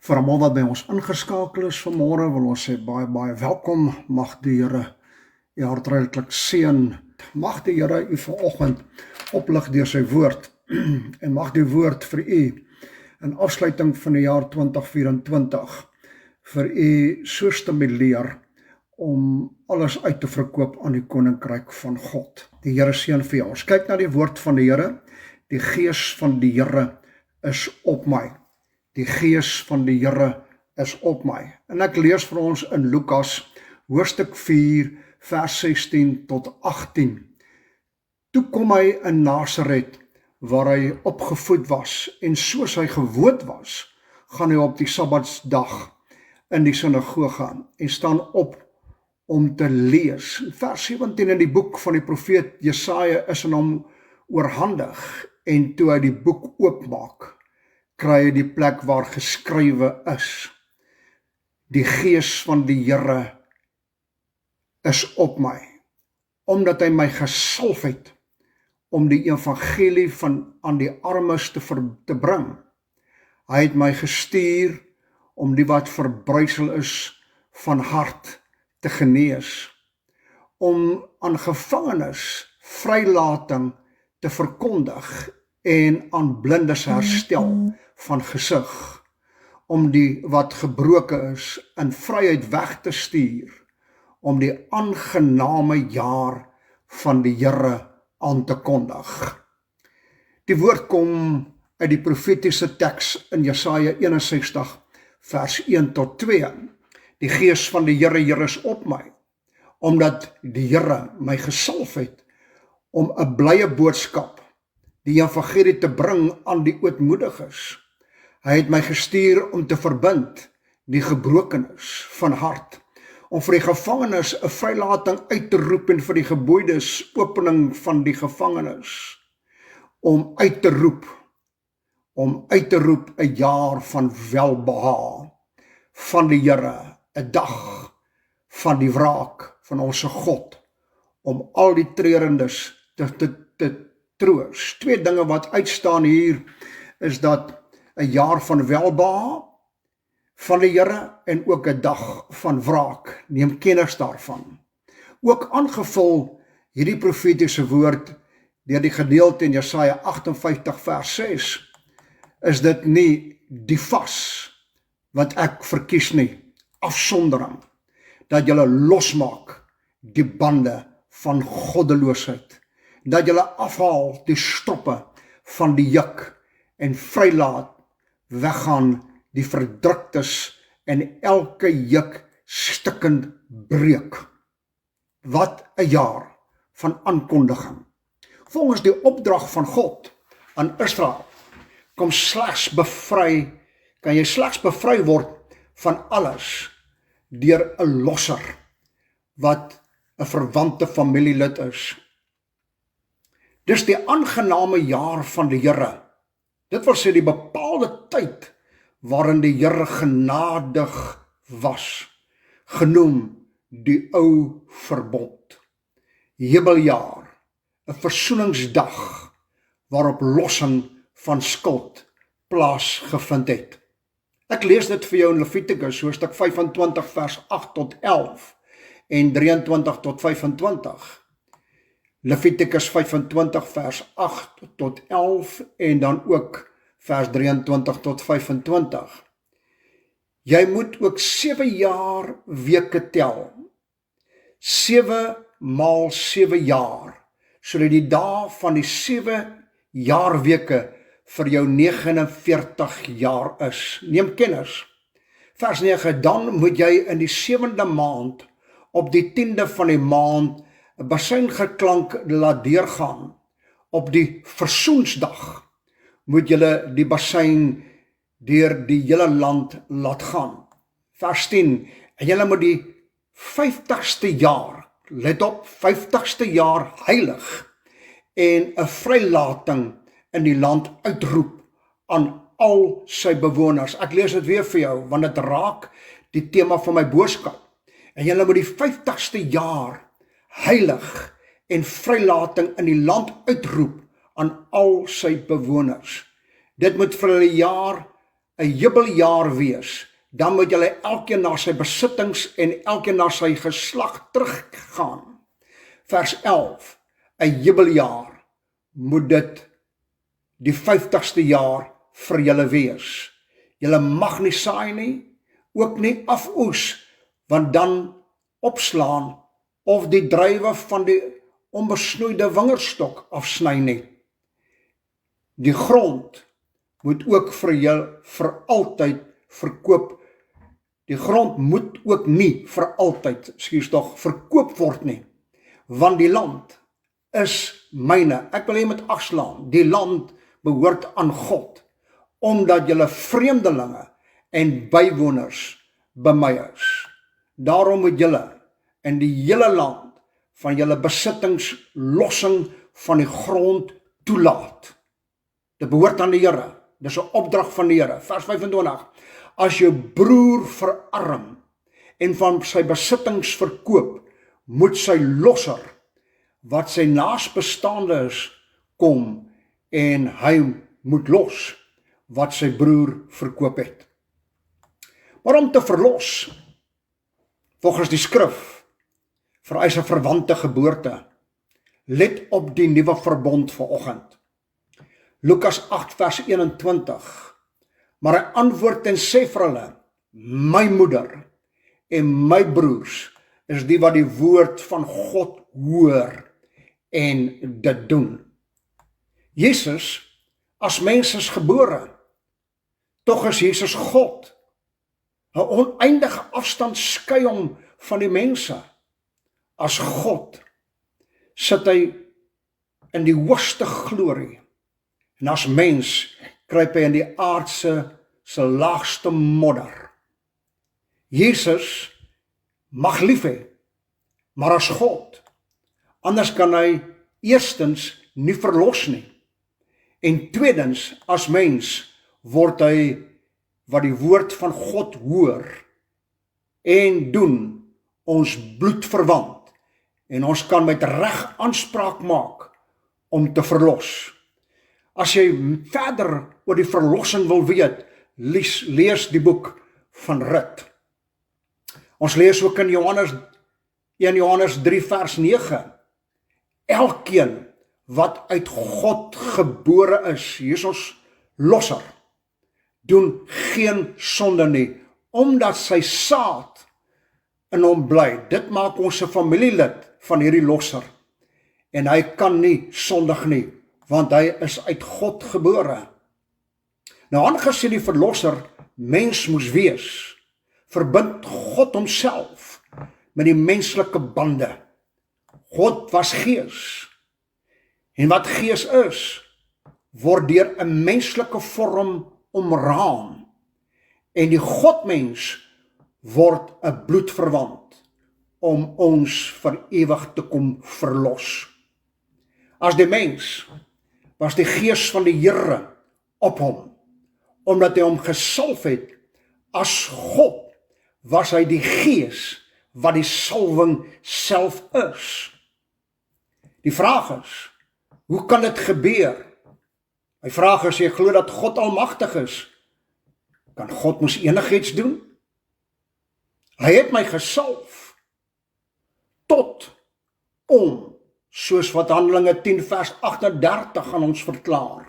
Vir almal wat by ons ingeskakel is vanmôre, wil ons sê baie welkom. Mag die Here u hart ryklik seën. Mag die Here u vanoggend oplig deur sy woord en mag die woord vir u in afsluiting van die jaar 2024 vir u so stimuleer om alles uit te verkoop aan die koninkryk van God. Die Here seën vir jou. Ons kyk na die woord van die Here. Die gees van die Here is op my. Die gees van die Here is op my. En ek lees vir ons in Lukas hoofstuk 4 vers 16 tot 18. Toe kom hy in Nasaret waar hy opgevoed was en soos hy gewoond was, gaan hy op die Sabbatsdag in die sinagoge en staan op om te lees. Vers 17 in die boek van die profeet Jesaja is aan hom oorhandig en toe hy die boek oopmaak, kry hy die plek waar geskrywe is. Die gees van die Here is op my, omdat hy my gesalf het om die evangelie aan die armes te bring. Hy het my gestuur om die wat verbrysel is van hart te genees, om aan gevangenes vrylating te verkondig en aan blindes herstel van gesig, om die wat gebroken is in vryheid weg te stuur, om die aangename jaar van die Here aan te kondig. Die woord kom uit die profetiese teks in Jesaja 61 vers 1 tot 2. Die gees van die Here is op my, omdat die Here my gesalf het om 'n blye boodskap, die evangelie te bring aan die ootmoediges. Hy het my gestuur om te verbind die gebrokenes van hart, om vir die gevangenes 'n vrylating uit te roep en vir die geboeides opening van die gevangenes, om uit te roep 'n jaar van welbehae van die Here, 'n dag van die wraak van ons God, om al die treurendes te troos. Twee dinge wat uitstaan hier is dat 'n jaar van welbehae van die Here en ook 'n dag van wraak. Neem kennis daarvan. Ook aangevul hierdie profetiese woord deur die gedeelte in Jesaja 58 vers 6 is dit nie die vas wat ek verkies nie, afsondering, dat julle losmaak die bande van goddeloosheid, dat julle afhaal die stroppe van die juk en vrylaat weggaan die verdruktes en elke juk stikkend breek. Wat 'n jaar van aankondiging. Volgens die opdrag van God aan Israel kan jy slegs bevry word van alles deur 'n losser wat 'n verwante familielid is. Dis die aangename jaar van die Here. Dit wil sê die bepaalde tyd waarin die Here genadig was, genoem die ou verbond. Jubeljaar, 'n versoeningsdag waarop lossing van skuld plaasgevind het. Ek lees dit vir jou in Levitikus, hoofstuk 25 vers 8 tot 11 en 23 tot 25. Levitikus 25 vers 8 tot 11 en dan ook vers 23 tot 25. Jy moet ook 7 jaar weke tel. 7 maal 7 jaar, sodat die dae van die 7 jaar weke vir jou 49 jaar is. Neem kennis. Vers 9, dan moet jy in die 7de maand, op die 10de van die maand, 'n basuingeklank laat deurgaan. Op die versoensdag moet julle die basuin deur die hele land laat gaan. Vers 10, en julle moet die 50ste jaar, let op, 50ste jaar heilig en 'n vrylating in die land uitroep aan al sy bewoners. Ek lees dit weer vir jou, want dit raak die tema van my boodskap. En julle moet die 50ste jaar heilig en vrylating in die land uitroep aan al sy bewoners. Dit moet vir hulle jaar 'n jubeljaar wees, dan moet julle elkeen na sy besittings en elkeen na sy geslag teruggaan. Vers 11, 'n jubeljaar moet dit die 50ste jaar vir julle wees. Julle mag nie saai nie, ook nie afoes, want dan opslaan of die druiwe van die onbesnoeide wingerdstok afsny nie. Die grond moet ook vir julle vir altyd verkoop. Die grond moet ook nie vir altyd, verkoop word nie, want die land is myne. Ek wil hê met afslaan, die land behoort aan God, omdat julle vreemdelinge en bywoners by my is. Daarom moet julle in die hele land van julle besittings lossing van die grond toelaat. Dit behoort aan die Here. Dis 'n opdrag van die Here. Vers 25. As jou broer verarm en van sy besittings verkoop, moet sy losser, wat sy naasbestaande is, kom en hy moet los wat sy broer verkoop het. Maar om te verlos, volgens die skrif, vereis 'n verwante geboorte. Let op die nuwe verbond vanoggend. Lukas 8 vers 21. Maar hy antwoord en sê vir hulle, my moeder en my broers is die wat die woord van God hoor en dit doen. Jesus as mens is gebore, tog is Jesus God. 'n oneindige afstand skei hom van die mense. As God sit hy in die hoogste glorie, en as mens kruip hy in die aardse se laagste modder. Jesus mag lief hê, maar as God, anders kan hy eerstens nie verlos nie, en tweedens as mens word hy wat die woord van God hoor en doen, ons bloedverwant, en ons kan met reg aanspraak maak om te verlos. As jy verder oor die verlossing wil weet, lees die boek van Rut. Ons lees ook in 1 Johannes 3 vers 9. Elkeen wat uit God gebore is, hier is ons losser, doen geen sonde nie, omdat sy saad in hom bly. Dit maak ons 'n familielid van hierdie losser. En hy kan nie sondig nie, want hy is uit God gebore. Nou aangesien die verlosser mens moes wees, verbind God homself met die menslike bande. God was gees. En wat gees is, word deur 'n menslike vorm omraam. En die Godmens word 'n bloedverwant om ons vir ewig te kom verlos. As die mens was die gees van die Here op hom, omdat hy hom gesalf het. As God was hy die gees wat die salwing self is. Die vraag is, hoe kan dit gebeur? My vraag is, jy glo dat God almagtig is, kan God mos enigiets doen? Hy het my gesalf tot om, soos wat Handelinge 10 vers 38 aan ons verklaar,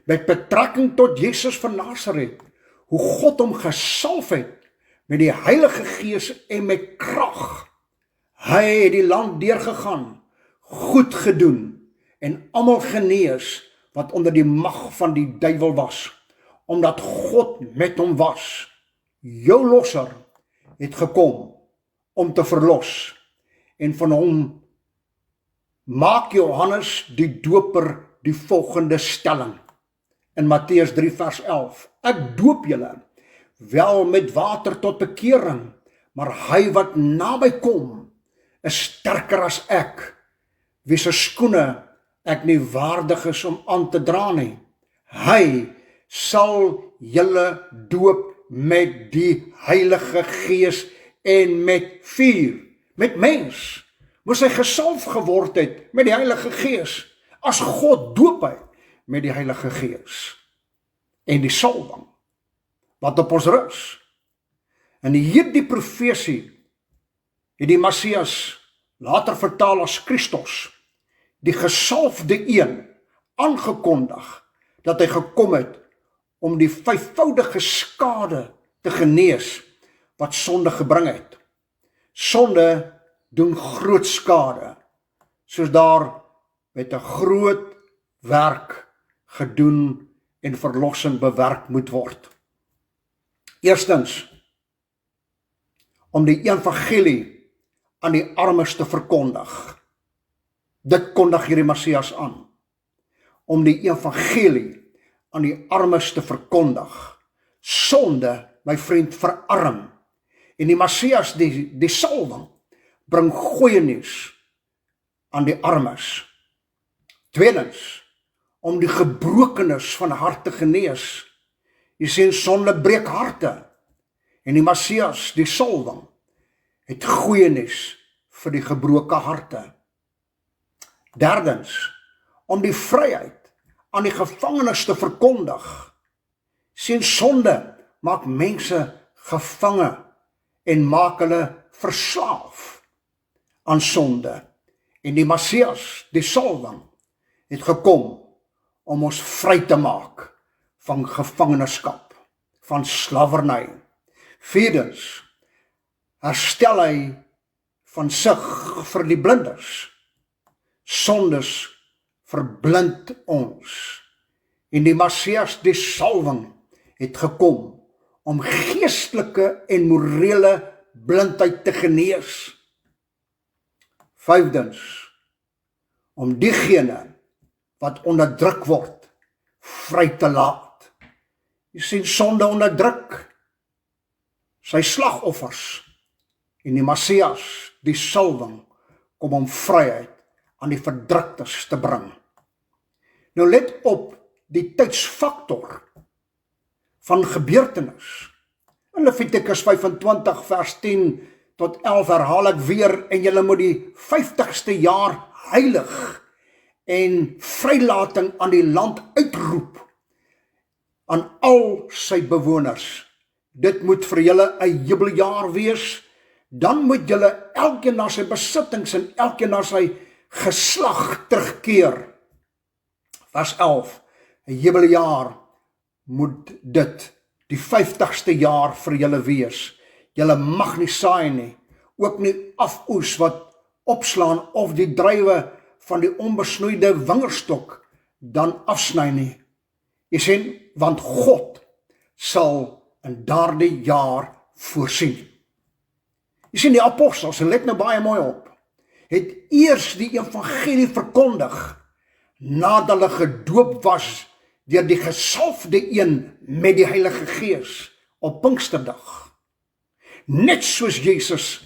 met betrekking tot Jesus van Nasaret, hoe God hom gesalf het met die Heilige Gees en met krag. Hy het die land deurgegaan, goed gedoen en almal genees wat onder die mag van die duiwel was, omdat God met hom was. Jou losser het gekom om te verlos, en van hom maak Johannes die doper die volgende stelling. In Matteus 3 vers 11, ek doop julle wel met water tot bekering, maar hy wat naby kom, is sterker as ek, wie se skoene ek nie waardig is om aan te dra nie. Hy sal julle doop met die Heilige Gees en met vuur. Met mens moes hy gesalf geword het met die Heilige Gees. As God doop hy met die Heilige Gees. En die salwing wat op ons rus. En hierdie profesie het die Messias, later vertaal as Christus, die gesalfde een, aangekondig, dat hy gekom het om die vyfvoudige skade te genees, wat sonde gebring het. Sonde doen groot skade, soos daar met 'n groot werk gedoen en verlossing bewerk moet word. Eerstens, om die evangelie aan die armes te verkondig. Dit kondig hierdie Messias aan. Om die evangelie aan die armes te verkondig. Sonde, my vriend, verarm. En die Messias, die salwing, bring goeie nuus aan die armes. Tweedens, om die gebrokenes van hart te genees. Jy sien, sonde breek harte. En die Messias, die salwing, het goeie nuus vir die gebroke harte. Derdens, om die vryheid aan die gevangenes te verkondig. Sien, sonde maak mense gevange en maak hulle verslaaf aan sonde. En die Messias, die salwing, het gekom om ons vry te maak van gevangenskap, van slawerny. Vierdens, herstel hy van sig vir die blindes. Sondes verblind ons. En die Messias, die salwing, het gekom om geestelike en morele blindheid te genees. Vyfdens, om diegene wat onderdruk word, vry te laat. Jy sien, sonde onderdruk sy slagoffers, en die Messias, die salwing, kom om vryheid aan die verdruktes te bring. Nou let op die tydsfaktor van gebeurtenis. In Levitikus 25 vers 10 tot 11 herhaal ek weer, en julle moet die 50ste jaar heilig en vrylating aan die land uitroep aan al sy bewoners. Dit moet vir julle 'n jubeljaar wees. Dan moet julle elkeen na sy besittings en elkeen na sy geslag terugkeer. Vers 11, 'n jubeljaar moet dit die 50ste jaar vir julle wees. Julle mag nie saai nie, ook nie afoes wat opslaan of die druiwe van die onbesnoeide wingerdstok dan afsny nie. Jy sien, want God sal in daardie jaar voorsien. Jy sien, die apostels, en let nou baie mooi op, het eers die evangelie verkondig, nadat hulle gedoop was deur die gesalfde een met die Heilige Gees op Pinksterdag. Net soos Jesus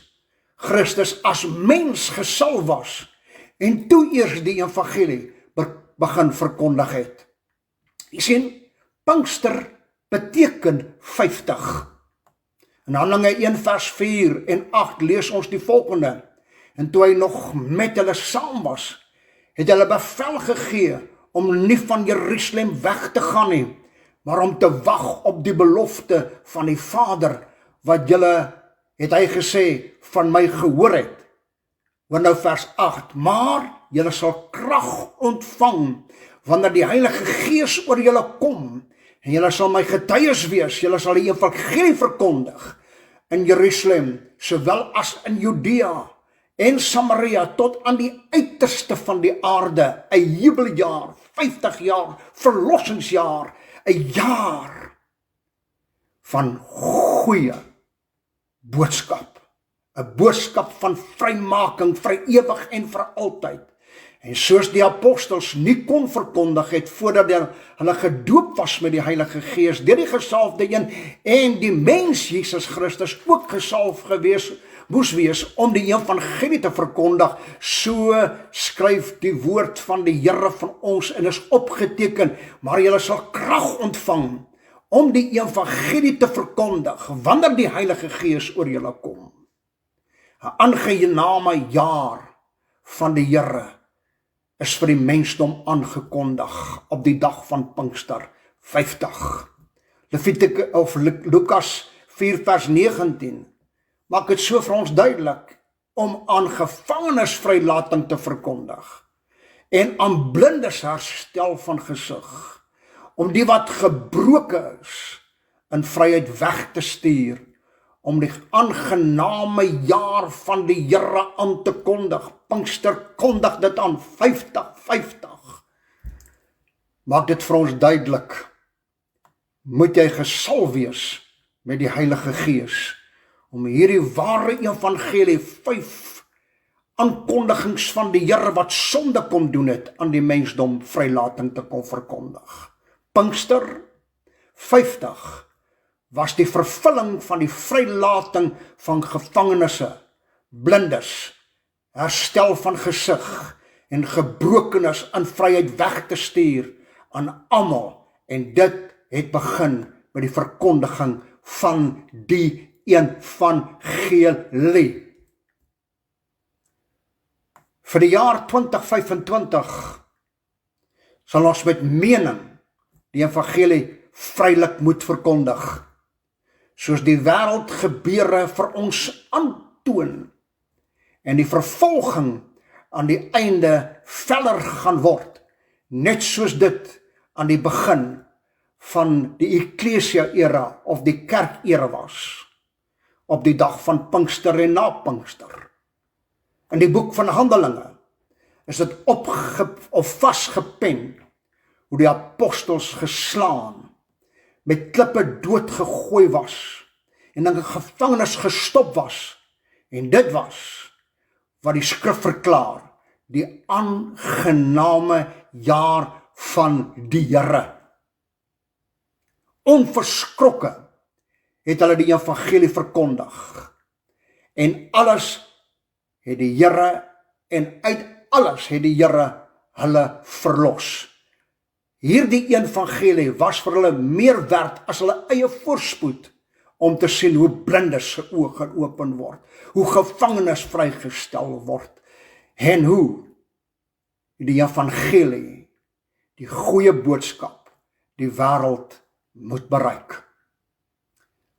Christus as mens gesalf was en toe eers die evangelie begin verkondig het. Jy sien, Pinkster beteken 50. In Handelinge 1 vers 4 en 8 lees ons die volgende. En toe hy nog met hulle saam was, het hulle bevel gegee om nie van Jerusalem weg te gaan nie, maar om te wag op die belofte van die Vader, wat julle, het hy gesê, van my gehoor het. Want nou vers 8, maar julle sal krag ontvang, wanneer die Heilige Gees oor julle kom, en julle sal my getuies wees, julle sal die evangelie verkondig, in Jerusalem, sowel as in Judea, en Samaria, tot aan die uiterste van die aarde, 'n jubeljaar, 50 jaar, verlossingsjaar, 'n jaar van goeie boodskap, 'n boodskap van vrymaking, vir ewig en vir altyd. En soos die apostels nie kon verkondig het, voordat hulle gedoop was met die Heilige Gees, deur die gesalfde een, en die mens Jesus Christus ook gesalf moes wees, om die evangelie te verkondig, so skryf die woord van die Here van ons, en is opgeteken, maar julle sal krag ontvang, om die evangelie te verkondig, wanneer die Heilige Gees oor julle kom. 'n aangename jaar van die Here is vir die mensdom aangekondig op die dag van Pinkster 50. Lukas 4 vers 19, maak dit so vir ons duidelik, om aan gevangenes vrylating te verkondig, en aan blindes herstel van gesig, om die wat gebroken is, in vryheid weg te stuur, om die aangename jaar van die Here aan te kondig. Pinkster kondig dit aan 50-50. Maak dit vir ons duidelik, moet jy gesalf wees met die Heilige Gees, om hierdie ware evangelie, 5 aankondigings van die Here wat sonde kom doen het, aan die mensdom vrylating te kon verkondig. Pinkster 50 was die vervulling van die vrylating van gevangenisse, blindes, herstel van gesig en gebrokenes in vryheid weg te stuur aan almal, en dit het begin met die verkondiging van die evangelie. Vir die jaar 2025 sal ons met mening die evangelie vrylik moet verkondig, soos die wêreldgebeure vir ons aantoon, en die vervolging aan die einde feller gaan word, net soos dit aan die begin van die Ecclesia-era of die kerk-era was, op die dag van Pinkster en na Pinkster. In die boek van Handelinge is dit vastgepen, hoe die apostels geslaan, met klippe doodgegooi was, en in 'n gevangenis gestop was, en dit was wat die skrif verklaar, die aangename jaar van die Here. Onverskrokke het hulle die evangelie verkondig, en alles het die Here, en uit alles het die Here hulle verlos. Hierdie evangelie was vir hulle meer werd as hulle eie voorspoed, om te sien hoe blindes se oë geopen word, hoe gevangenes vrygestel word, en hoe die evangelie, die goeie boodskap, die wêreld moet bereik.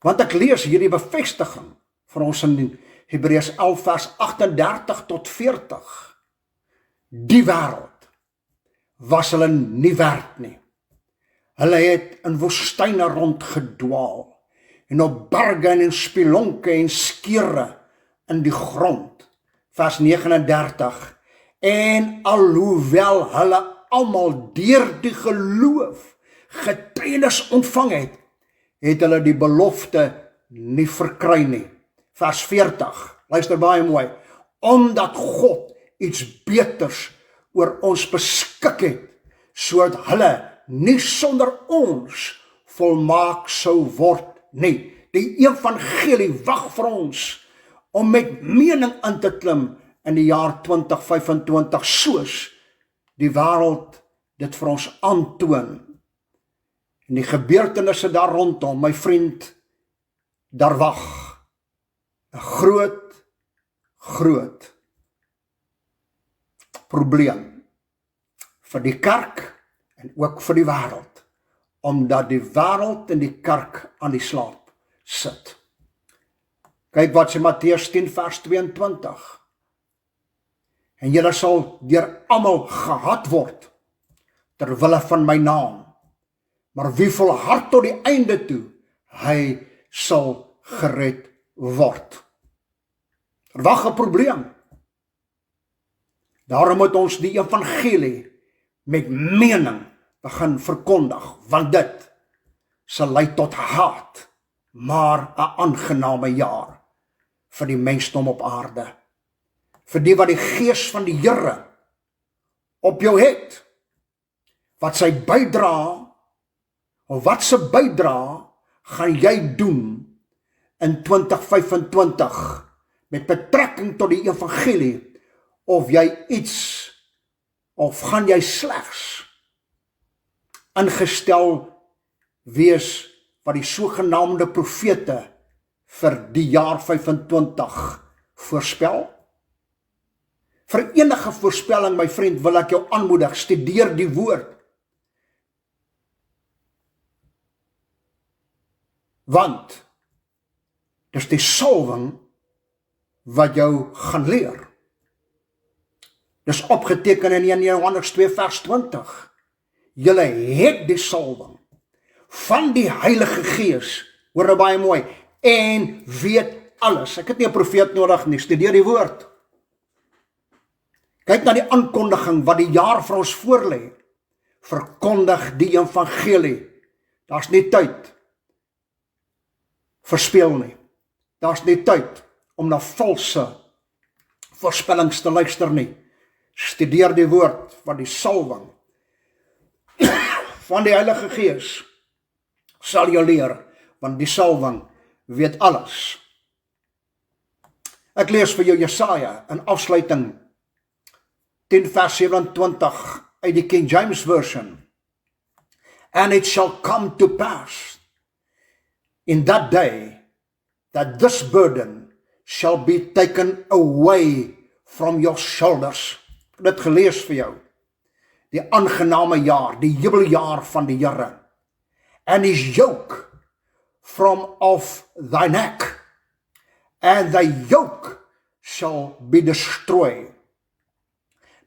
Want ek lees hierdie bevestiging vir ons in Hebreërs 11 vers 38 tot 40. Die wêreld was hulle nie werd nie. Hulle het in woestyne rondgedwaal, en op berge en in spelonke en skeure in die grond. Vers 39. En alhoewel hulle almal deur die geloof getuienis ontvang het, het hulle die belofte nie verkry nie. Vers 40, luister baie mooi, omdat God iets beters oor ons beskik het, sodat hulle nie sonder ons volmaak sou word nie. Die evangelie wag vir ons om met mening in te klim in die jaar 2025, soos die wêreld dit vir ons aantoon. En die gebeurtenisse daar rondom, my vriend, daar wag 'n groot probleem vir die kerk en ook vir die wêreld, omdat die wêreld en die kerk aan die slaap sit. Kyk wat sê Matteus 10 vers 22. En julle sal deur almal gehaat word ter wille van my naam, maar wie volhard tot die einde toe, hy sal gered word. Wag 'n probleem. Daarom moet ons die evangelie met mening begin verkondig, want dit sal lei tot haat, maar 'n aangename jaar vir die mensdom op aarde. Vir die wat die gees van die Here op jou het, wat sy bydra, of wat sy bydra gaan jy doen in 2025 met betrekking tot die evangelie, of jy iets, of gaan jy slegs ingestel wees wat die sogenaamde profete vir die jaar 25 voorspel? Vir enige voorspelling, my vriend, wil ek jou aanmoedig, studeer die woord. Want dis die salwing wat jou gaan leer. Dis opgeteken in 1 Johannes 2 vers 20. Julle het die salwing van die Heilige Gees, hoor nou baie mooi, en weet alles. Ek het nie 'n profeet nodig nie, studeer die woord. Kyk na die aankondiging wat die jaar vir ons voorlê. Verkondig die evangelie. Daar's nie tyd verspeel nie. Daar's nie tyd om na valse voorspellings te luister nie. Studeer die woord van die salwing van die Heilige Gees sal jou leer, want die salwing weet alles. Ek lees vir jou Jesaja in afsluiting 10 vers 27 uit die King James Version. And it shall come to pass in that day that this burden shall be taken away from your shoulders. Ek het dit gelees vir jou. Die aangename jaar, die jubeljaar van die Here. And his yoke from off thy neck, and thy yoke shall be destroyed,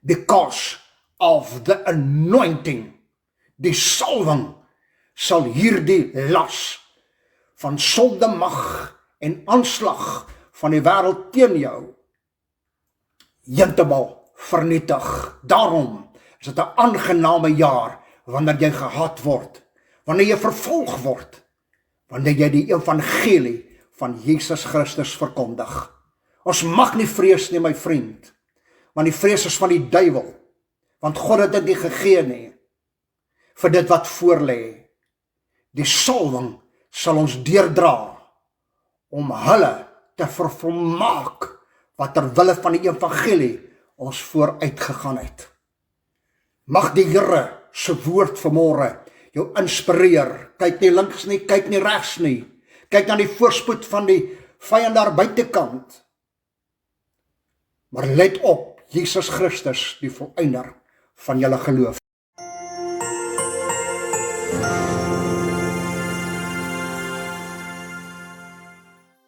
because of the anointing. Die salwing sal hierdie las van sonde mag en aanslag van die wêreld teen jou heeltemal vernietig. Daarom is dit 'n aangename jaar wanneer jy gehaat word, wanneer jy vervolg word, wanneer jy die evangelie van Jesus Christus verkondig. Ons mag nie vrees nie, my vriend, want die vrees is van die duiwel, want God het dit nie gegee nie, vir dit wat voorlê. Die salwing sal ons deurdra, om hulle te vervolmaak, wat ter wille van die evangelie ons vooruit gegaan het. Mag die Here se woord vanmôre jou inspireer. Kyk nie links nie, kyk nie regs nie. Kyk na die voorspoed van die vyand daar buitekant. Maar let op, Jesus Christus, die volëinder van julle geloof.